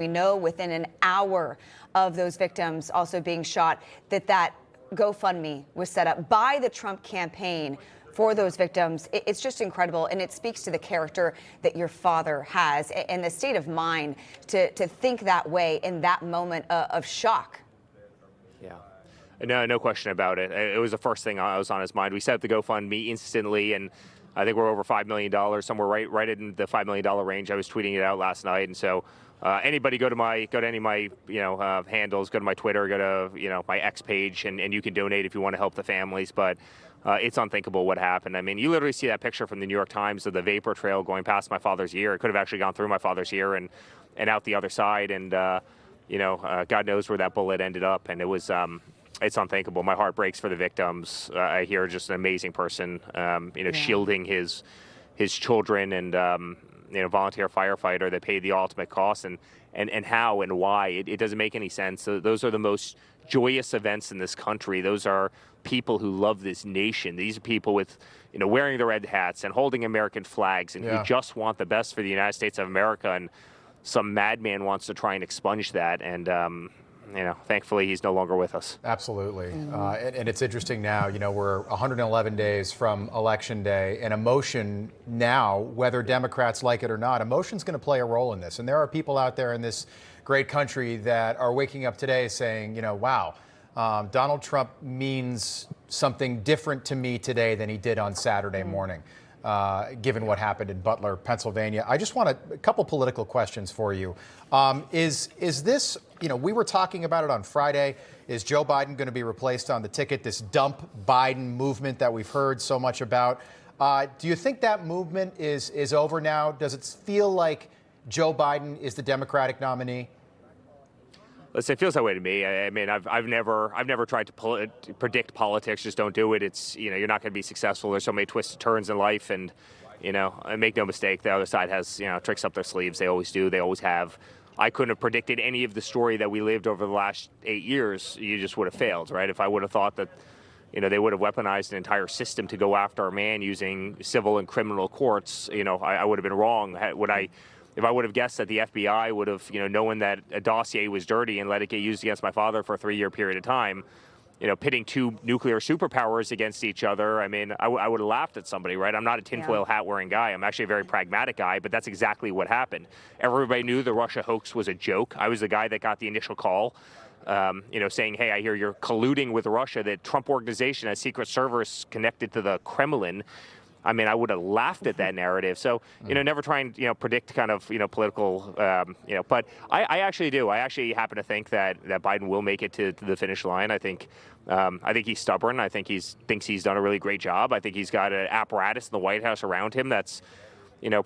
We know within an hour of those victims also being shot that GoFundMe was set up by the Trump campaign for those victims. It's just incredible, and it speaks to the character that your father has and the state of mind to think that way in that moment of shock. Yeah. No question about it. It was the first thing I was on his mind. We set up the GoFundMe instantly, and I think we're over $5 million, somewhere right in the $5 million range. I was tweeting it out last night, and so anybody go to any of my handles, go to my Twitter, go to my X page, and you can donate if you want to help the families. But it's unthinkable what happened. I mean, you literally see that picture from the New York Times of the vapor trail going past my father's ear. It could have actually gone through my father's ear and out the other side, and God knows where that bullet ended up. And it was. It's unthinkable. My heart breaks for the victims. I hear just an amazing person, shielding his children, and volunteer firefighter that paid the ultimate cost, and how and why it doesn't make any sense. So those are the most joyous events in this country. Those are people who love this nation. These are people with wearing the red hats and holding American flags, and who just want the best for the United States of America. And some madman wants to try and expunge that. And thankfully, he's no longer with us. Absolutely. And it's interesting now, we're 111 days from Election Day, and emotion now, whether Democrats like it or not, emotion's going to play a role in this. And there are people out there in this great country that are waking up today saying, wow, Donald Trump means something different to me today than he did on Saturday morning, given what happened in Butler, Pennsylvania. I just want a couple political questions for you. Is this, we were talking about it on Friday. Is Joe Biden going to be replaced on the ticket, this dump Biden movement that we've heard so much about? Do you think that movement is over now? Does it feel like Joe Biden is the Democratic nominee? Listen, it feels that way to me. I mean, I've never tried to predict politics. Just don't do it. It's you're not going to be successful. There's so many twists and turns in life, and make no mistake, the other side has tricks up their sleeves. They always do. They always have. I couldn't have predicted any of the story that we lived over the last 8 years. You just would have failed, right? If I would have thought that they would have weaponized an entire system to go after a man using civil and criminal courts, I would have been wrong. If I would have guessed that the FBI would have, known that a dossier was dirty and let it get used against my father for a 3-year period of time, pitting two nuclear superpowers against each other, I mean, I would have laughed at somebody, right? I'm not a tinfoil hat wearing guy. I'm actually a very pragmatic guy, but that's exactly what happened. Everybody knew the Russia hoax was a joke. I was the guy that got the initial call, saying, hey, I hear you're colluding with Russia. The Trump organization has secret servers connected to the Kremlin. I mean, I would have laughed at that narrative. So, never try and, predict kind of, political, but I actually do. I actually happen to think that Biden will make it to the finish line. I think he's stubborn. I think thinks he's done a really great job. I think he's got an apparatus in the White House around him that's,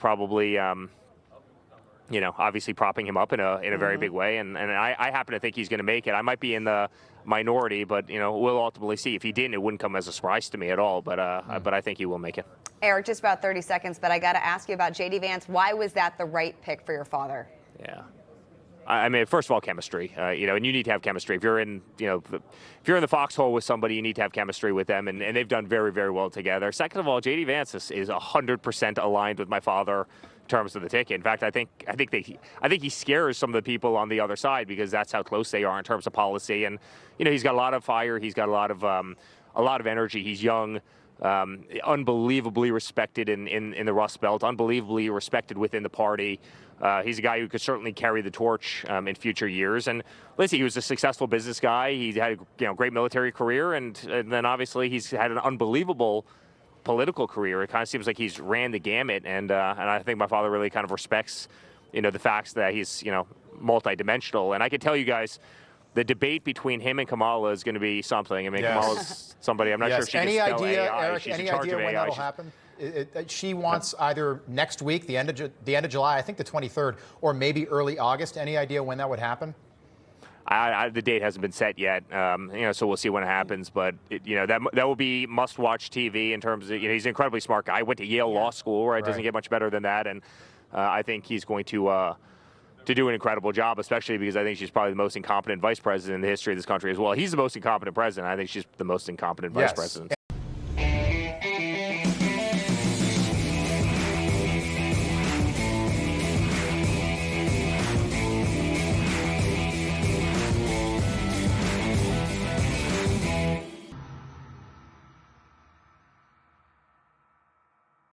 probably, obviously propping him up in a very big way. And I happen to think he's going to make it. I might be in the minority, but, we'll ultimately see. If he didn't, it wouldn't come as a surprise to me at all. But I think he will make it. Eric, just about 30 seconds, but I got to ask you about JD Vance. Why was that the right pick for your father? Yeah. I mean, first of all, chemistry, and you need to have chemistry. If you're in, if you're in the foxhole with somebody, you need to have chemistry with them, and they've done very, very well together. Second of all, JD Vance is 100% aligned with my father in terms of the ticket. In fact, I think he scares some of the people on the other side because that's how close they are in terms of policy. And he's got a lot of fire. He's got a lot of energy. He's young. Unbelievably respected in the Rust Belt, unbelievably respected within the party. He's a guy who could certainly carry the torch in future years. And listen, he was a successful business guy. He had a great military career, and then obviously he's had an unbelievable political career. It kind of seems like he's ran the gamut, and I think my father really kind of respects the facts that he's multidimensional. And I can tell you guys, the debate between him and Kamala is going to be something. I mean, Kamala's somebody, I'm not sure she can spell AI. Eric, She's any in charge idea of when AI. that'll happen? She wants either next week, the end of July, I think the 23rd, or maybe early August. Any idea when that would happen? The date hasn't been set yet, so we'll see when it happens. But that will be must-watch TV in terms of he's an incredibly smart guy. I went to Yale Law School, right? It doesn't get much better than that, and I think he's going to do an incredible job, especially because I think she's probably the most incompetent vice president in the history of this country as well. He's the most incompetent president. I think she's the most incompetent vice president.